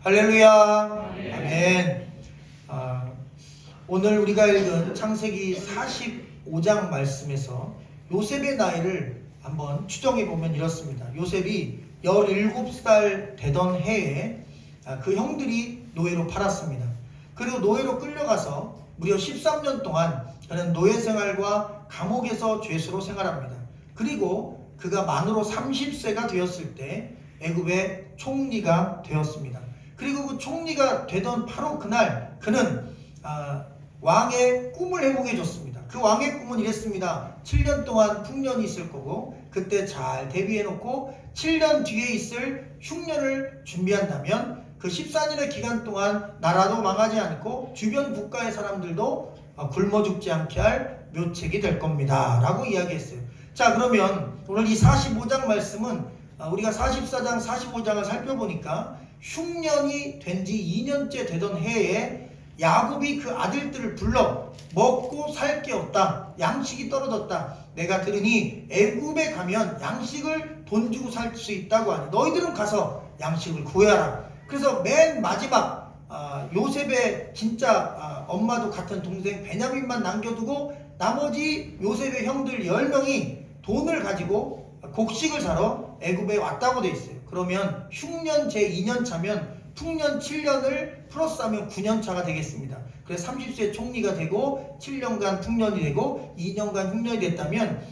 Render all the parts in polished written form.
할렐루야. 아멘. 오늘 우리가 읽은 창세기 45장 말씀에서 요셉의 나이를 한번 추정해 보면 이렇습니다. 요셉이 17살 되던 해에 그 형들이 노예로 팔았습니다. 그리고 노예로 끌려가서 무려 13년 동안 그는 노예 생활과 감옥에서 죄수로 생활합니다. 그리고 그가 만으로 30세가 되었을 때 애굽의 총리가 되었습니다. 그리고 그 총리가 되던 바로 그날 그는 왕의 꿈을 해보게 줬습니다. 그 왕의 꿈은 이랬습니다. 7년 동안 풍년이 있을 거고 그때 잘 대비해놓고 7년 뒤에 있을 흉년을 준비한다면 그 14년의 기간 동안 나라도 망하지 않고 주변 국가의 사람들도 굶어 죽지 않게 할 묘책이 될 겁니다 라고 이야기했어요. 자, 그러면 오늘 이 45장 말씀은 우리가 44장 45장을 살펴보니까 흉년이 된 지 2년째 되던 해에 야곱이 그 아들들을 불러 먹고 살 게 없다, 양식이 떨어졌다, 내가 들으니 애굽에 가면 양식을 돈 주고 살 수 있다고 하니 너희들은 가서 양식을 구해라. 그래서 맨 마지막 요셉의 진짜 엄마도 같은 동생 베냐민만 남겨두고 나머지 요셉의 형들 10명이 돈을 가지고 곡식을 사러 애굽에 왔다고 돼 있어요. 그러면 흉년 제2년 차면 풍년 7년을 플러스하면 9년 차가 되겠습니다. 그래서 30세 총리가 되고 7년간 풍년이 되고 2년간 흉년이 됐다면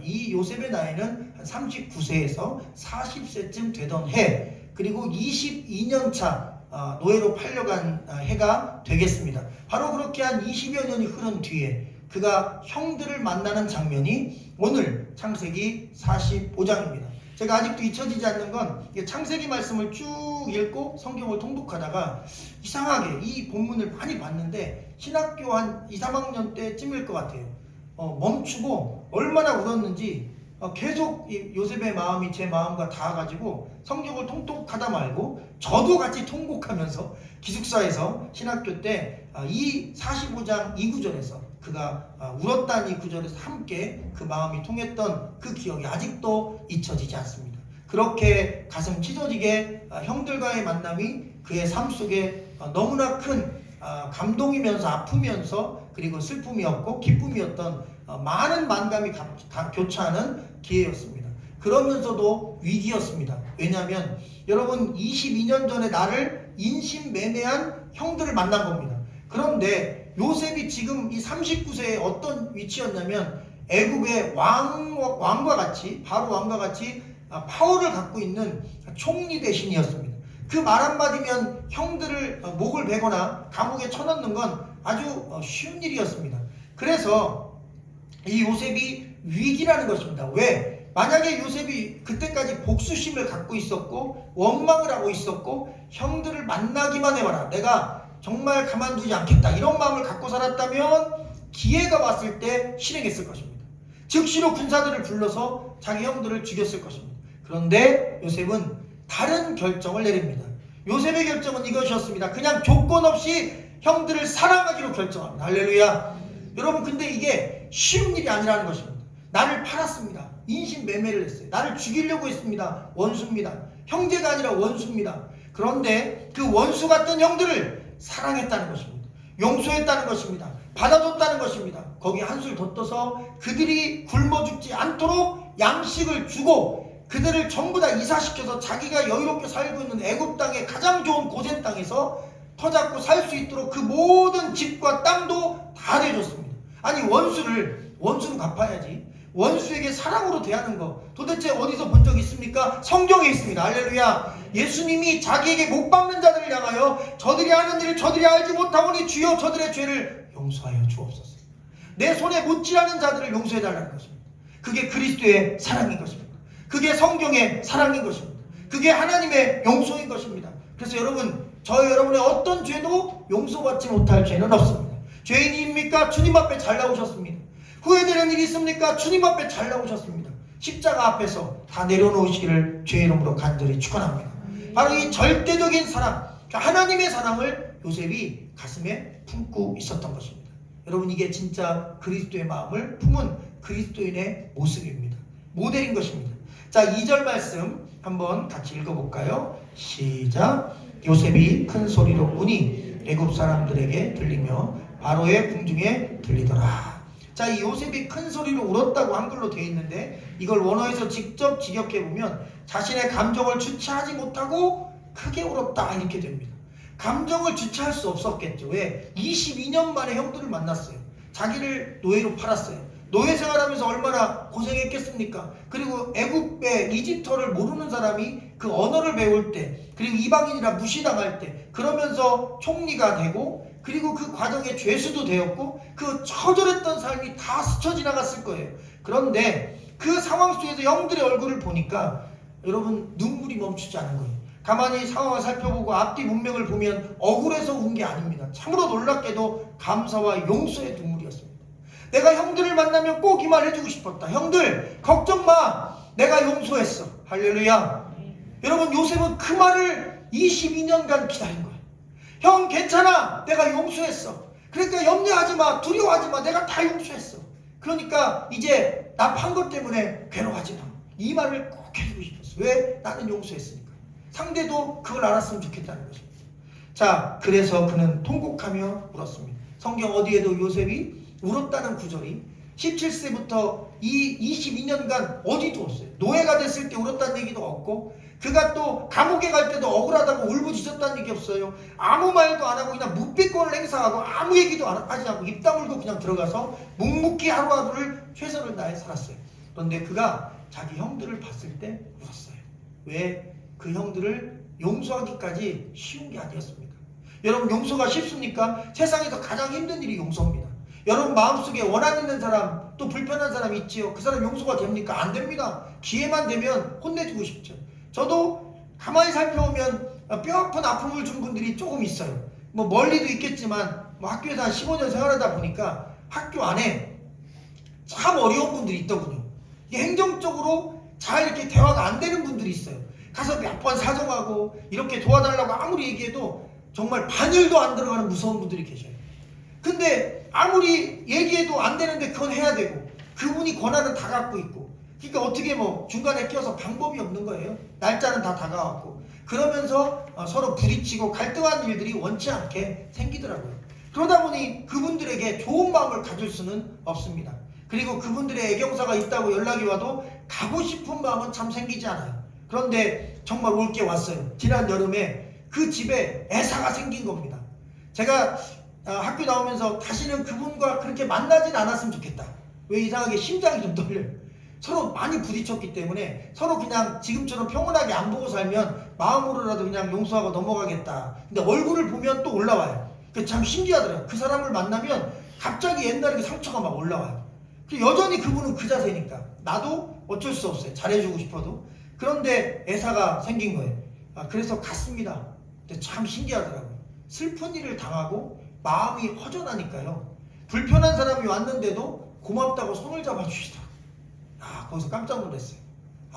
이 요셉의 나이는 39세에서 40세쯤 되던 해, 그리고 22년 차 노예로 팔려간 해가 되겠습니다. 바로 그렇게 한 20여 년이 흐른 뒤에 그가 형들을 만나는 장면이 오늘 창세기 45장입니다. 제가 아직도 잊혀지지 않는 건 창세기 말씀을 쭉 읽고 성경을 통독하다가 이상하게 이 본문을 많이 봤는데 신학교 한 2, 3학년 때쯤일 것 같아요. 멈추고 얼마나 울었는지 계속 요셉의 마음이 제 마음과 닿아가지고 성경을 통독하다 말고 저도 같이 통곡하면서 기숙사에서 신학교 때 이 45장 2구절에서 그가 울었다는 이 구절에서 함께 그 마음이 통했던 그 기억이 아직도 잊혀지지 않습니다. 그렇게 가슴 찢어지게 형들과의 만남이 그의 삶 속에 너무나 큰 감동이면서 아프면서 그리고 슬픔이었고 기쁨이었던 많은 만감이 교차하는 기회였습니다. 그러면서도 위기였습니다. 왜냐하면 여러분 22년 전에 나를 인신매매한 형들을 만난 겁니다. 그런데 요셉이 지금 이 39세에 어떤 위치였냐면 애굽의 왕과 같이 바로 왕과 같이 파워를 갖고 있는 총리 대신이었습니다. 그 말 한마디면 형들을 목을 베거나 감옥에 쳐넣는 건 아주 쉬운 일이었습니다. 그래서 이 요셉이 위기라는 것입니다. 왜? 만약에 요셉이 그때까지 복수심을 갖고 있었고 원망을 하고 있었고 형들을 만나기만 해봐라, 내가 정말 가만두지 않겠다, 이런 마음을 갖고 살았다면 기회가 왔을 때 실행했을 것입니다. 즉시로 군사들을 불러서 자기 형들을 죽였을 것입니다. 그런데 요셉은 다른 결정을 내립니다. 요셉의 결정은 이것이었습니다. 그냥 조건 없이 형들을 사랑하기로 결정합니다. 할렐루야. 여러분, 근데 이게 쉬운 일이 아니라는 것입니다. 나를 팔았습니다. 인신매매를 했어요. 나를 죽이려고 했습니다. 원수입니다. 형제가 아니라 원수입니다. 그런데 그 원수 같은 형들을 사랑했다는 것입니다. 용서했다는 것입니다. 받아줬다는 것입니다. 거기에 한술 더 떠서 그들이 굶어 죽지 않도록 양식을 주고 그들을 전부 다 이사시켜서 자기가 여유롭게 살고 있는 애굽 땅의 가장 좋은 고센 땅에서 터잡고 살 수 있도록 그 모든 집과 땅도 다 내줬습니다. 아니, 원수는 갚아야지. 원수에게 사랑으로 대하는 거 도대체 어디서 본 적 있습니까? 성경에 있습니다. 할렐루야. 예수님이 자기에게 못 박는 자들을 향하여 저들이 하는 일을 저들이 알지 못하오니 주여 저들의 죄를 용서하여 주옵소서. 내 손에 못질하는 자들을 용서해달라는 것입니다. 그게 그리스도의 사랑인 것입니다. 그게 성경의 사랑인 것입니다. 그게 하나님의 용서인 것입니다. 그래서 여러분의 어떤 죄도 용서받지 못할 죄는 없습니다. 죄인입니까? 주님 앞에 잘 나오셨습니다. 후회되는 일이 있습니까? 주님 앞에 잘 나오셨습니다. 십자가 앞에서 다 내려놓으시기를 주의 이름으로 간절히 축원합니다. 바로 이 절대적인 사랑, 하나님의 사랑을 요셉이 가슴에 품고 있었던 것입니다. 여러분, 이게 진짜 그리스도의 마음을 품은 그리스도인의 모습입니다. 모델인 것입니다. 자, 2절 말씀 한번 같이 읽어볼까요? 시작. 요셉이 큰 소리로 우니 애굽 사람들에게 들리며 바로의 궁중에 들리더라. 자, 이 요셉이 큰 소리로 울었다고 한글로 되어 있는데 이걸 원어에서 직접 직역해 보면 자신의 감정을 주체하지 못하고 크게 울었다 이렇게 됩니다. 감정을 주체할 수 없었겠죠. 왜? 22년 만에 형들을 만났어요. 자기를 노예로 팔았어요. 노예 생활하면서 얼마나 고생했겠습니까? 그리고 애굽의 이집트어를 모르는 사람이 그 언어를 배울 때, 그리고 이방인이라 무시당할 때, 그러면서 총리가 되고, 그리고 그 과정에 죄수도 되었고, 그 처절했던 삶이 다 스쳐 지나갔을 거예요. 그런데 그 상황 속에서 형들의 얼굴을 보니까 여러분 눈물이 멈추지 않은 거예요. 가만히 상황을 살펴보고 앞뒤 문맥을 보면 억울해서 운 게 아닙니다. 참으로 놀랍게도 감사와 용서의 눈물이었습니다. 내가 형들을 만나면 꼭 이 말 해주고 싶었다. 형들 걱정 마. 내가 용서했어. 할렐루야. 여러분 요셉은 그 말을 22년간 기다린 거예요. 형 괜찮아. 내가 용서했어. 그러니까 염려하지 마. 두려워하지 마. 내가 다 용서했어. 그러니까 이제 나 판 것 때문에 괴로워하지 마. 이 말을 꼭 해주고 싶었어. 왜? 나는 용서했으니까. 상대도 그걸 알았으면 좋겠다는 거죠. 자, 그래서 그는 통곡하며 울었습니다. 성경 어디에도 요셉이 울었다는 구절이 17세부터 이 22년간 어디도 없어요. 노예가 됐을 때 울었다는 얘기도 없고, 그가 또 감옥에 갈 때도 억울하다고 울부짖었다는 얘기 없어요. 아무 말도 안 하고 그냥 묵비권을 행사하고 아무 얘기도 하지 않고 입 다물고 그냥 들어가서 묵묵히 하루하루를 최선을 다해 살았어요. 그런데 그가 자기 형들을 봤을 때 울었어요. 왜? 그 형들을 용서하기까지 쉬운 게 아니었습니다. 여러분 용서가 쉽습니까? 세상에서 가장 힘든 일이 용서입니다. 여러분 마음속에 원한 있는 사람, 또 불편한 사람 있지요. 그 사람 용서가 됩니까? 안 됩니다. 기회만 되면 혼내주고 싶죠. 저도 가만히 살펴보면 뼈 아픈 아픔을 준 분들이 조금 있어요. 뭐 멀리도 있겠지만 뭐 학교에서 한 15년 생활하다 보니까 학교 안에 참 어려운 분들이 있더군요. 이게 행정적으로 잘 이렇게 대화가 안 되는 분들이 있어요. 가서 몇 번 사정하고 이렇게 도와달라고 아무리 얘기해도 정말 반일도 안 들어가는 무서운 분들이 계셔요. 근데 아무리 얘기해도 안 되는데 그건 해야 되고, 그분이 권한은 다 갖고 있고, 그러니까 어떻게 뭐 중간에 껴서 방법이 없는 거예요. 날짜는 다 다가왔고, 그러면서 서로 부딪히고 갈등하는 일들이 원치 않게 생기더라고요. 그러다 보니 그분들에게 좋은 마음을 가질 수는 없습니다. 그리고 그분들의 애경사가 있다고 연락이 와도 가고 싶은 마음은 참 생기지 않아요. 그런데 정말 올 게 왔어요. 지난 여름에 그 집에 애사가 생긴 겁니다. 제가 학교 나오면서 다시는 그분과 그렇게 만나진 않았으면 좋겠다. 왜? 이상하게 심장이 좀 떨려요. 서로 많이 부딪혔기 때문에 서로 그냥 지금처럼 평온하게 안 보고 살면 마음으로라도 그냥 용서하고 넘어가겠다. 근데 얼굴을 보면 또 올라와요. 참 신기하더라고요. 그 사람을 만나면 갑자기 옛날에 그 상처가 막 올라와요. 여전히 그분은 그 자세니까 나도 어쩔 수 없어요. 잘해주고 싶어도. 그런데 애사가 생긴 거예요. 그래서 갔습니다. 근데 참 신기하더라고요. 슬픈 일을 당하고 마음이 허전하니까요. 불편한 사람이 왔는데도 고맙다고 손을 잡아주시더라고요. 거기서 깜짝 놀랐어요.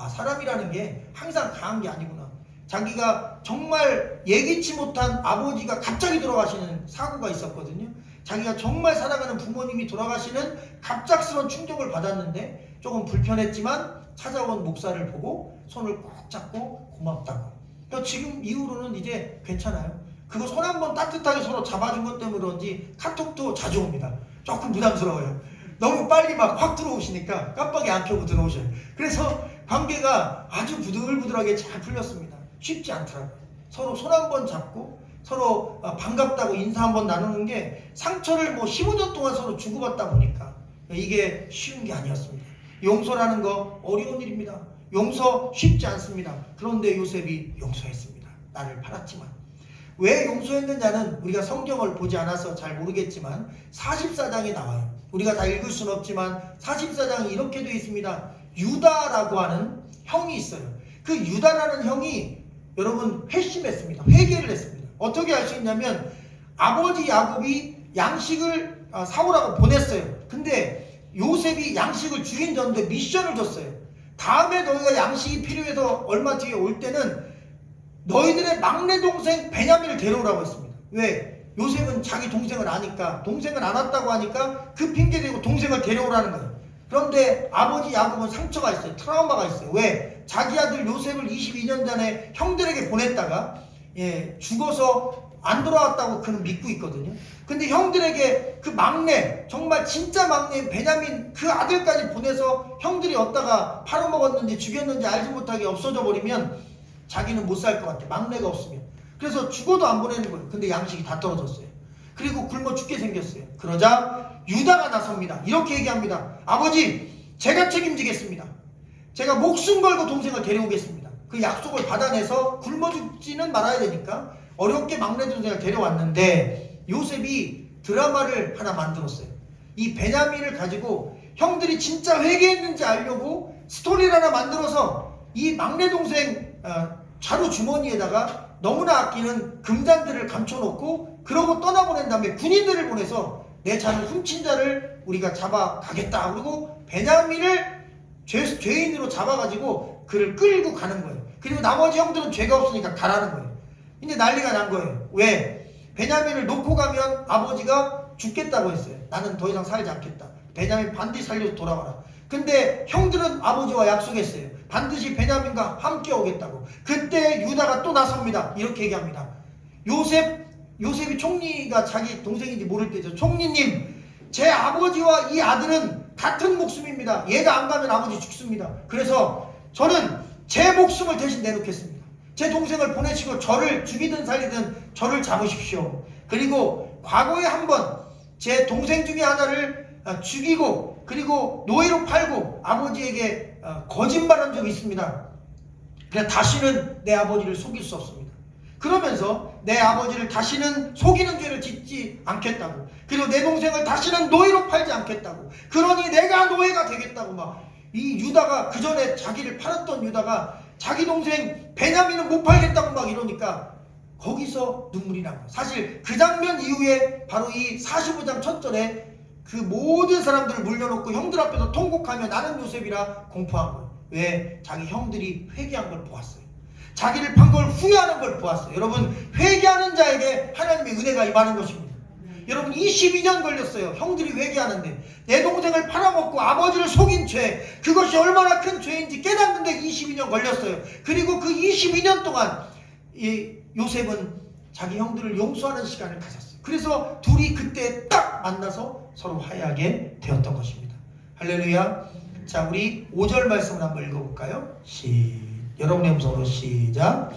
사람이라는 게 항상 강한 게 아니구나. 자기가 정말 예기치 못한 아버지가 갑자기 돌아가시는 사고가 있었거든요. 자기가 정말 사랑하는 부모님이 돌아가시는 갑작스러운 충격을 받았는데 조금 불편했지만 찾아온 목사를 보고 손을 꼭 잡고 고맙다고. 그러니까 지금 이후로는 이제 괜찮아요. 그거 손 한번 따뜻하게 서로 잡아준 것 때문에 그런지 카톡도 자주 옵니다. 조금 부담스러워요. 너무 빨리 막 확 들어오시니까 깜빡이 안 켜고 들어오셔요. 그래서 관계가 아주 부들부들하게 잘 풀렸습니다. 쉽지 않더라고요. 서로 손 한번 잡고 서로 반갑다고 인사 한번 나누는 게 상처를 15년 동안 서로 주고받다 보니까 이게 쉬운 게 아니었습니다. 용서라는 거 어려운 일입니다. 용서 쉽지 않습니다. 그런데 요셉이 용서했습니다. 나를 팔았지만. 왜 용서했느냐는 우리가 성경을 보지 않아서 잘 모르겠지만 44장에 나와요. 우리가 다 읽을 수는 없지만 44장이 이렇게 되어 있습니다. 유다라고 하는 형이 있어요. 그 유다라는 형이 여러분 회심했습니다. 회개를 했습니다. 어떻게 알 수 있냐면 아버지 야곱이 양식을 사오라고 보냈어요. 근데 요셉이 양식을 주긴 줬는데 미션을 줬어요. 다음에 너희가 양식이 필요해서 얼마 뒤에 올 때는 너희들의 막내 동생 베냐민을 데려오라고 했습니다. 왜? 요셉은 자기 동생을 아니까, 동생을 안 왔다고 하니까 그 핑계 대고 동생을 데려오라는 거예요. 그런데 아버지 야곱은 상처가 있어요. 트라우마가 있어요. 왜? 자기 아들 요셉을 22년 전에 형들에게 보냈다가 죽어서 안 돌아왔다고 그는 믿고 있거든요. 근데 형들에게 그 막내, 정말 진짜 막내인 베냐민 그 아들까지 보내서 형들이 어디다가 팔아먹었는지 죽였는지 알지 못하게 없어져 버리면 자기는 못 살 것 같아. 막내가 없으면. 그래서 죽어도 안 보내는 거예요. 근데 양식이 다 떨어졌어요. 그리고 굶어 죽게 생겼어요. 그러자 유다가 나섭니다. 이렇게 얘기합니다. 아버지, 제가 책임지겠습니다. 제가 목숨 걸고 동생을 데려오겠습니다. 그 약속을 받아내서 굶어 죽지는 말아야 되니까 어렵게 막내 동생을 데려왔는데 요셉이 드라마를 하나 만들었어요. 이 베냐민을 가지고 형들이 진짜 회개했는지 알려고 스토리를 하나 만들어서 이 막내 동생 자루 주머니에다가 너무나 아끼는 금잔들을 감춰놓고 그러고 떠나보낸 다음에 군인들을 보내서 내 자를 훔친 자를 우리가 잡아가겠다. 그리고 베냐민을 죄인으로 잡아가지고 그를 끌고 가는 거예요. 그리고 나머지 형들은 죄가 없으니까 가라는 거예요. 근데 난리가 난 거예요. 왜? 베냐민을 놓고 가면 아버지가 죽겠다고 했어요. 나는 더 이상 살지 않겠다. 베냐민 반드시 살려서 돌아와라. 근데 형들은 아버지와 약속했어요. 반드시 베냐민과 함께 오겠다고. 그때 유다가 또 나섭니다. 이렇게 얘기합니다. 요셉이 총리가 자기 동생인지 모를 때죠. 총리님, 제 아버지와 이 아들은 같은 목숨입니다. 얘가 안 가면 아버지 죽습니다. 그래서 저는 제 목숨을 대신 내놓겠습니다. 제 동생을 보내시고 저를 죽이든 살리든 저를 잡으십시오. 그리고 과거에 한번 제 동생 중에 하나를 죽이고 그리고 노예로 팔고 아버지에게 거짓말한 적이 있습니다. 그래서 다시는 내 아버지를 속일 수 없습니다. 그러면서 내 아버지를 다시는 속이는 죄를 짓지 않겠다고, 그리고 내 동생을 다시는 노예로 팔지 않겠다고, 그러니 내가 노예가 되겠다고 막 이 유다가 그 전에 자기를 팔았던 유다가 자기 동생 베냐민은 못 팔겠다고 막 이러니까 거기서 눈물이 난 거예요. 사실 그 장면 이후에 바로 이 45장 첫 절에 그 모든 사람들을 물려놓고 형들 앞에서 통곡하며 나는 요셉이라 공포한 거예요. 왜? 자기 형들이 회개한 걸 보았어요. 자기를 판 걸 후회하는 걸 보았어요. 여러분, 회개하는 자에게 하나님의 은혜가 임하는 것입니다. 여러분, 22년 걸렸어요. 형들이 회개하는데 내 동생을 팔아먹고 아버지를 속인 죄, 그것이 얼마나 큰 죄인지 깨닫는데 22년 걸렸어요. 그리고 그 22년 동안 이 요셉은 자기 형들을 용서하는 시간을 가졌어요. 그래서 둘이 그때 딱 만나서 서로 화해하게 되었던 것입니다. 할렐루야. 자, 우리 5절 말씀을 한번 읽어볼까요? 여러분의 음성으로 시작.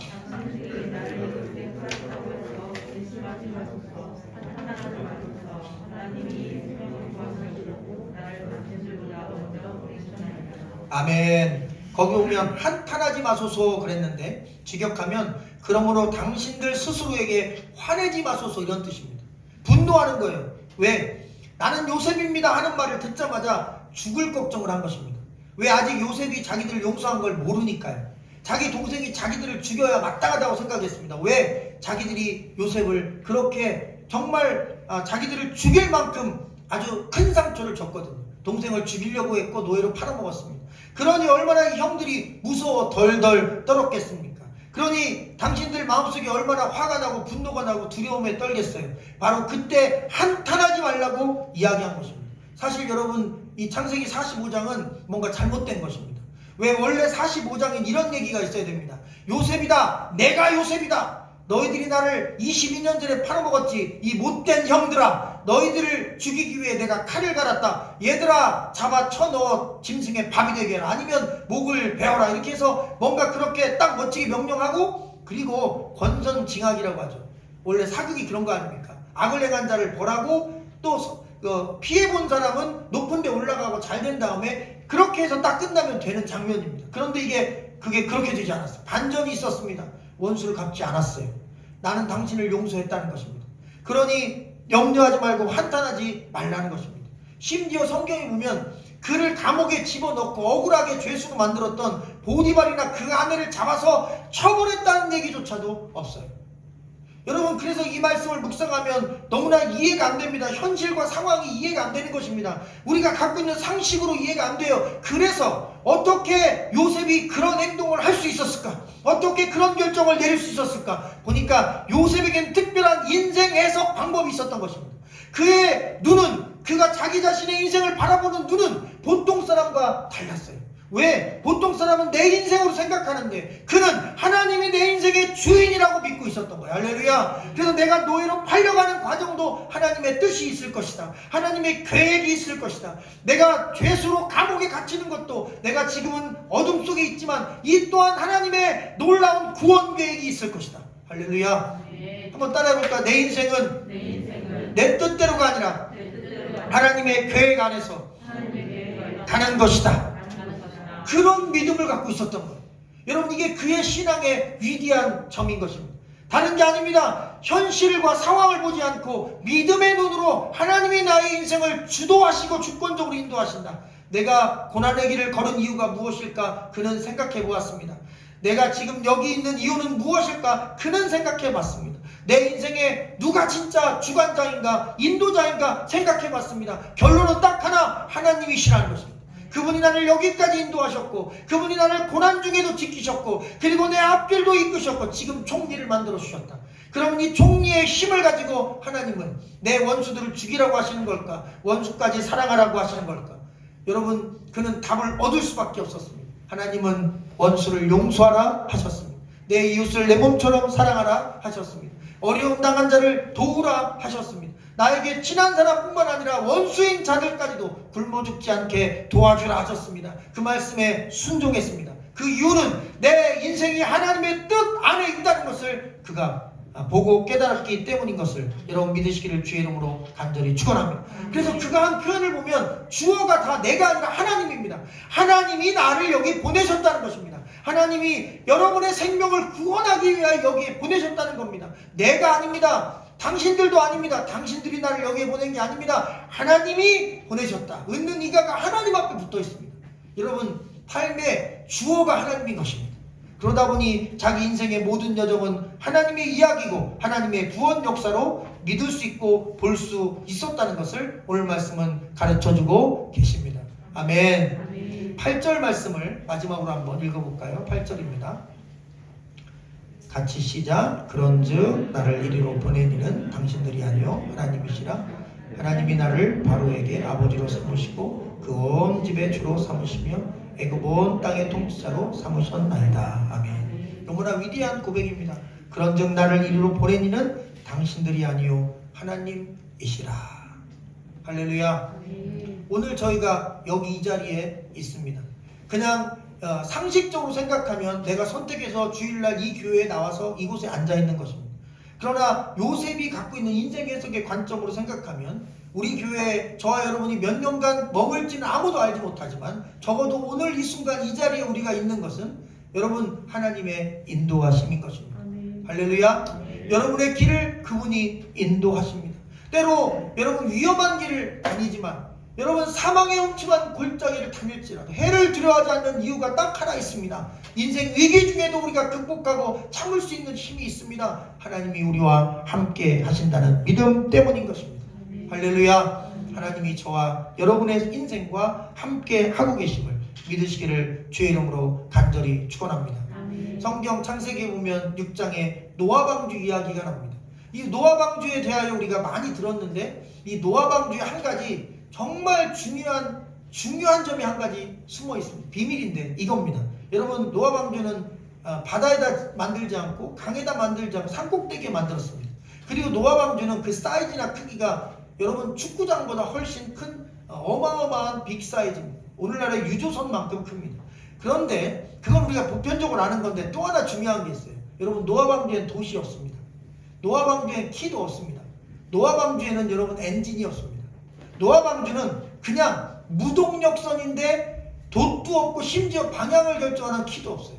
아멘. 거기 오면 한탄하지 마소서 그랬는데 직역하면 그러므로 당신들 스스로에게 화내지 마소서 이런 뜻입니다. 분노하는 거예요. 왜? 나는 요셉입니다 하는 말을 듣자마자 죽을 걱정을 한 것입니다. 왜? 아직 요셉이 자기들을 용서한 걸 모르니까요. 자기 동생이 자기들을 죽여야 마땅하다고 생각했습니다. 왜? 자기들이 요셉을 그렇게 정말 자기들을 죽일 만큼 아주 큰 상처를 줬거든요. 동생을 죽이려고 했고 노예로 팔아먹었습니다. 그러니 얼마나 이 형들이 무서워 덜덜 떨었겠습니까? 그러니 당신들 마음속에 얼마나 화가 나고 분노가 나고 두려움에 떨겠어요. 바로 그때 한탄하지 말라고 이야기한 것입니다. 사실 여러분, 이 창세기 45장은 뭔가 잘못된 것입니다. 왜? 원래 45장엔 이런 얘기가 있어야 됩니다. 요셉이다, 내가 요셉이다, 너희들이 나를 22년 전에 팔아먹었지, 이 못된 형들아, 너희들을 죽이기 위해 내가 칼을 갈았다, 얘들아 잡아 쳐넣어 짐승의 밥이 되게 해라, 아니면 목을 베어라, 이렇게 해서 뭔가 그렇게 딱 멋지게 명령하고, 그리고 권선징악이라고 하죠. 원래 사극이 그런 거 아닙니까? 악을 행한 자를 벌하고 또 피해본 사람은 높은 데 올라가고 잘 된 다음에 그렇게 해서 딱 끝나면 되는 장면입니다. 그런데 그게 그렇게 되지 않았어요. 반전이 있었습니다. 원수를 갚지 않았어요. 나는 당신을 용서했다는 것입니다. 그러니 염려하지 말고 한탄하지 말라는 것입니다. 심지어 성경에 보면 그를 감옥에 집어넣고 억울하게 죄수로 만들었던 보디발이나 그 아내를 잡아서 처벌했다는 얘기조차도 없어요. 여러분, 그래서 이 말씀을 묵상하면 너무나 이해가 안 됩니다. 현실과 상황이 이해가 안 되는 것입니다. 우리가 갖고 있는 상식으로 이해가 안 돼요. 그래서 어떻게 요셉이 그런 행동을 할 수 있었을까? 어떻게 그런 결정을 내릴 수 있었을까? 보니까 요셉에겐 특별한 인생 해석 방법이 있었던 것입니다. 그의 눈은, 그가 자기 자신의 인생을 바라보는 눈은 보통 사람과 달랐어요. 왜? 보통 사람은 내 인생으로 생각하는데 그는 하나님이 내 인생의 주인이라고 믿고 있었던 거야. 할렐루야. 그래서 내가 노예로 팔려가는 과정도 하나님의 뜻이 있을 것이다. 하나님의 계획이 있을 것이다. 내가 죄수로 감옥에 갇히는 것도 내가 지금은 어둠 속에 있지만 이 또한 하나님의 놀라운 구원 계획이 있을 것이다. 할렐루야. 한번 따라해볼까? 내 인생은 내 뜻대로가 아니라 하나님의 계획 안에서 가는 것이다. 그런 믿음을 갖고 있었던 거예요. 여러분, 이게 그의 신앙의 위대한 점인 것입니다. 다른 게 아닙니다. 현실과 상황을 보지 않고 믿음의 눈으로 하나님이 나의 인생을 주도하시고 주권적으로 인도하신다. 내가 고난의 길을 걸은 이유가 무엇일까? 그는 생각해 보았습니다. 내가 지금 여기 있는 이유는 무엇일까? 그는 생각해 봤습니다. 내 인생에 누가 진짜 주관자인가 인도자인가 생각해 봤습니다. 결론은 딱 하나, 하나님이시라는 것입니다. 그분이 나를 여기까지 인도하셨고 그분이 나를 고난 중에도 지키셨고 그리고 내 앞길도 이끄셨고 지금 총리를 만들어 주셨다. 그러면 이 총리의 힘을 가지고 하나님은 내 원수들을 죽이라고 하시는 걸까? 원수까지 사랑하라고 하시는 걸까? 여러분, 그는 답을 얻을 수밖에 없었습니다. 하나님은 원수를 용서하라 하셨습니다. 내 이웃을 내 몸처럼 사랑하라 하셨습니다. 어려움 당한 자를 도우라 하셨습니다. 나에게 친한 사람뿐만 아니라 원수인 자들까지도 굶어 죽지 않게 도와주라 하셨습니다. 그 말씀에 순종했습니다. 그 이유는 내 인생이 하나님의 뜻 안에 있다는 것을 그가 보고 깨달았기 때문인 것을 여러분 믿으시기를 주의 이름으로 간절히 축원합니다. 그래서 그가 한 표현을 보면 주어가 다 내가 아니라 하나님입니다. 하나님이 나를 여기 보내셨다는 것입니다. 하나님이 여러분의 생명을 구원하기 위하여 여기에 보내셨다는 겁니다. 내가 아닙니다. 당신들도 아닙니다. 당신들이 나를 여기에 보낸 게 아닙니다. 하나님이 보내셨다. 은는 이가가 하나님 앞에 붙어 있습니다. 여러분, 삶의 주어가 하나님인 것입니다. 그러다 보니 자기 인생의 모든 여정은 하나님의 이야기고 하나님의 구원 역사로 믿을 수 있고 볼 수 있었다는 것을 오늘 말씀은 가르쳐주고 계십니다. 아멘. 8절 말씀을 마지막으로 한번 읽어볼까요? 8절입니다. 같이 시작. 그런즉 나를 이리로 보내니는 당신들이 아니요 하나님이시라. 하나님이 나를 바로에게 아버지로 삼으시고 그 온 집의 주로 삼으시며 애굽 온 땅의 통치자로 삼으셨나이다. 아멘. 너무나 위대한 고백입니다. 그런즉 나를 이리로 보내니는 당신들이 아니요 하나님이시라. 할렐루야. 오늘 저희가 여기 이 자리에 있습니다. 그냥 상식적으로 생각하면 내가 선택해서 주일날 이 교회에 나와서 이곳에 앉아있는 것입니다. 그러나 요셉이 갖고 있는 인생 해석의 관점으로 생각하면 우리 교회에 저와 여러분이 몇 년간 머물지는 아무도 알지 못하지만 적어도 오늘 이 순간 이 자리에 우리가 있는 것은 여러분 하나님의 인도하심인 것입니다. 할렐루야. 여러분의 길을 그분이 인도하십니다. 때로 여러분 위험한 길을 다니지만 여러분 사망의 험침한 골짜기를 다닐지라도 해를 두려워하지 않는 이유가 딱 하나 있습니다. 인생 위기 중에도 우리가 극복하고 참을 수 있는 힘이 있습니다. 하나님이 우리와 함께 하신다는 믿음 때문인 것입니다. 할렐루야. 하나님이 저와 여러분의 인생과 함께 하고 계심을 믿으시기를 주의 이름으로 간절히 축원합니다. 성경 창세기에 보면 6장에 노아 방주 이야기가 나옵니다. 이 노아 방주에 대하여 우리가 많이 들었는데 이 노아 방주에 한 가지 정말 중요한 점이 한 가지 숨어 있습니다. 비밀인데 이겁니다. 여러분, 노아 방주는 바다에다 만들지 않고 강에다 만들지 않고 산꼭대기에 만들었습니다. 그리고 노아 방주는 그 사이즈나 크기가 여러분 축구장보다 훨씬 큰 어마어마한 빅 사이즈입니다. 오늘날의 유조선만큼 큽니다. 그런데 그건 우리가 보편적으로 아는 건데 또 하나 중요한 게 있어요. 여러분, 노아 방주에는 도시 없습니다. 노아 방주에는 키도 없습니다. 노아 방주에는 여러분 엔진이 없습니다. 노아 방주는 그냥 무동력선인데 돛도 없고 심지어 방향을 결정하는 키도 없어요.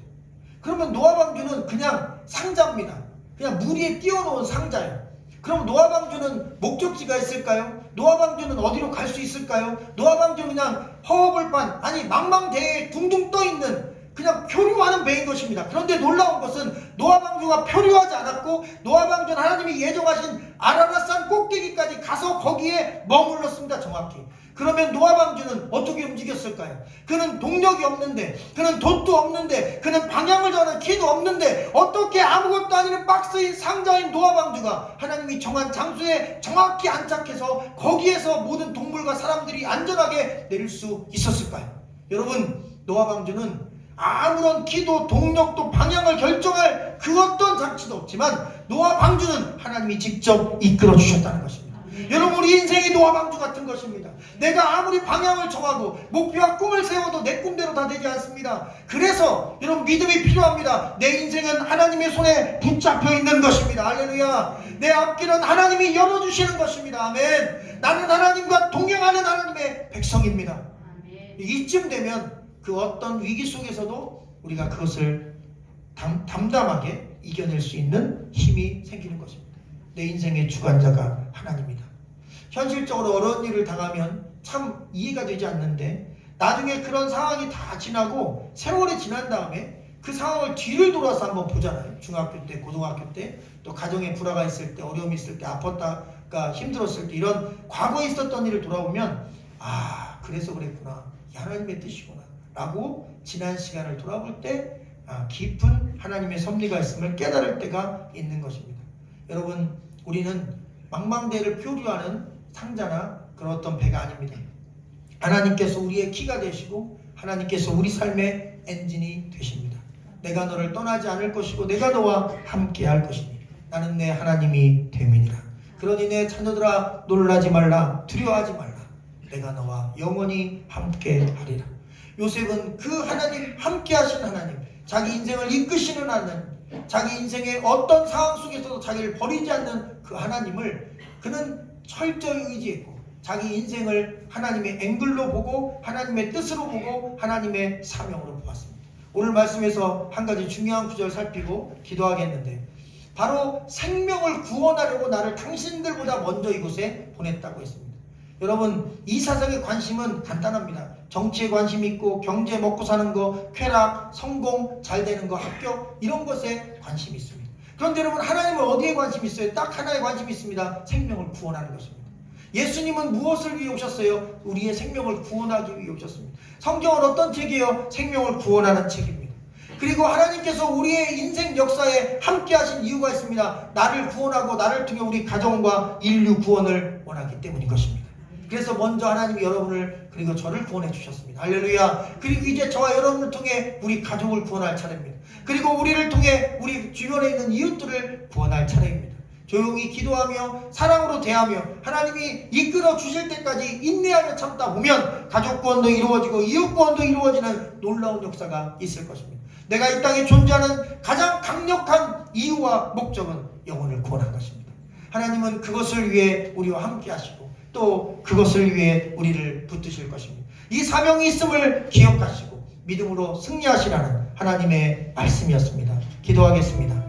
그러면 노아 방주는 그냥 상자입니다. 그냥 물 위에 띄워놓은 상자예요. 그럼 노아 방주는 목적지가 있을까요? 노아 방주는 어디로 갈 수 있을까요? 노아 방주는 그냥 허허벌판, 아니 망망대해에 둥둥 떠있는 그냥 표류하는 배인 것입니다. 그런데 놀라운 것은 노아 방주가 표류하지 않았고 노아 방주는 하나님이 예정하신 아라랏산 꼭대기까지 가서 거기에 머물렀습니다. 정확히. 그러면 노아 방주는 어떻게 움직였을까요? 그는 동력이 없는데, 그는 돛도 없는데, 그는 방향을 정하는 키도 없는데 어떻게 아무것도 아닌 박스인 상자인 노아 방주가 하나님이 정한 장소에 정확히 안착해서 거기에서 모든 동물과 사람들이 안전하게 내릴 수 있었을까요? 여러분, 노아 방주는 아무런 기도, 동력도, 방향을 결정할 그 어떤 장치도 없지만 노아 방주는 하나님이 직접 이끌어 주셨다는 것입니다. 여러분, 우리 인생이 노아 방주 같은 것입니다. 내가 아무리 방향을 정하고 목표와 꿈을 세워도 내 꿈대로 다 되지 않습니다. 그래서 여러분, 믿음이 필요합니다. 내 인생은 하나님의 손에 붙잡혀 있는 것입니다. 할렐루야. 내 앞길은 하나님이 열어주시는 것입니다. 아멘. 나는 하나님과 동행하는 하나님의 백성입니다. 이쯤 되면 그 어떤 위기 속에서도 우리가 그것을 담담하게 이겨낼 수 있는 힘이 생기는 것입니다. 내 인생의 주관자가 하나님이다. 현실적으로 어려운 일을 당하면 참 이해가 되지 않는데 나중에 그런 상황이 다 지나고 세월이 지난 다음에 그 상황을 뒤를 돌아서 한번 보잖아요. 중학교 때, 고등학교 때, 또 가정에 불화가 있을 때, 어려움이 있을 때, 아팠다가 힘들었을 때, 이런 과거에 있었던 일을 돌아보면 아, 그래서 그랬구나, 하나님의 뜻이구나 라고 지난 시간을 돌아볼 때 깊은 하나님의 섭리가 있음을 깨달을 때가 있는 것입니다. 여러분, 우리는 망망대해를 표류하는 상자나 그런 어떤 배가 아닙니다. 하나님께서 우리의 키가 되시고 하나님께서 우리 삶의 엔진이 되십니다. 내가 너를 떠나지 않을 것이고 내가 너와 함께 할 것이니 나는 내 하나님이 됨이니라. 그러니 내 자녀들아, 놀라지 말라, 두려워하지 말라. 내가 너와 영원히 함께 하리라. 요셉은 그 하나님, 함께 하신 하나님, 자기 인생을 이끄시는 하나님, 자기 인생의 어떤 상황 속에서도 자기를 버리지 않는 그 하나님을 그는 철저히 의지했고 자기 인생을 하나님의 앵글로 보고 하나님의 뜻으로 보고 하나님의 사명으로 보았습니다. 오늘 말씀에서 한 가지 중요한 구절 살피고 기도하겠는데, 바로 생명을 구원하려고 나를 당신들보다 먼저 이곳에 보냈다고 했습니다. 여러분, 이 사상의 관심은 간단합니다. 정치에 관심 있고 경제, 먹고 사는 거, 쾌락, 성공, 잘 되는 거, 합격, 이런 것에 관심이 있습니다. 그런데 여러분, 하나님은 어디에 관심이 있어요? 딱 하나에 관심이 있습니다. 생명을 구원하는 것입니다. 예수님은 무엇을 위해 오셨어요? 우리의 생명을 구원하기 위해 오셨습니다. 성경은 어떤 책이에요? 생명을 구원하는 책입니다. 그리고 하나님께서 우리의 인생 역사에 함께 하신 이유가 있습니다. 나를 구원하고 나를 통해 우리 가정과 인류 구원을 원하기 때문인 것입니다. 그래서 먼저 하나님이 여러분을 그리고 저를 구원해 주셨습니다. 할렐루야. 그리고 이제 저와 여러분을 통해 우리 가족을 구원할 차례입니다. 그리고 우리를 통해 우리 주변에 있는 이웃들을 구원할 차례입니다. 조용히 기도하며 사랑으로 대하며 하나님이 이끌어 주실 때까지 인내하며 참다 보면 가족 구원도 이루어지고 이웃 구원도 이루어지는 놀라운 역사가 있을 것입니다. 내가 이 땅에 존재하는 가장 강력한 이유와 목적은 영혼을 구원한 것입니다. 하나님은 그것을 위해 우리와 함께 하시고 또 그것을 위해 우리를 붙드실 것입니다. 이 사명이 있음을 기억하시고 믿음으로 승리하시라는 하나님의 말씀이었습니다. 기도하겠습니다.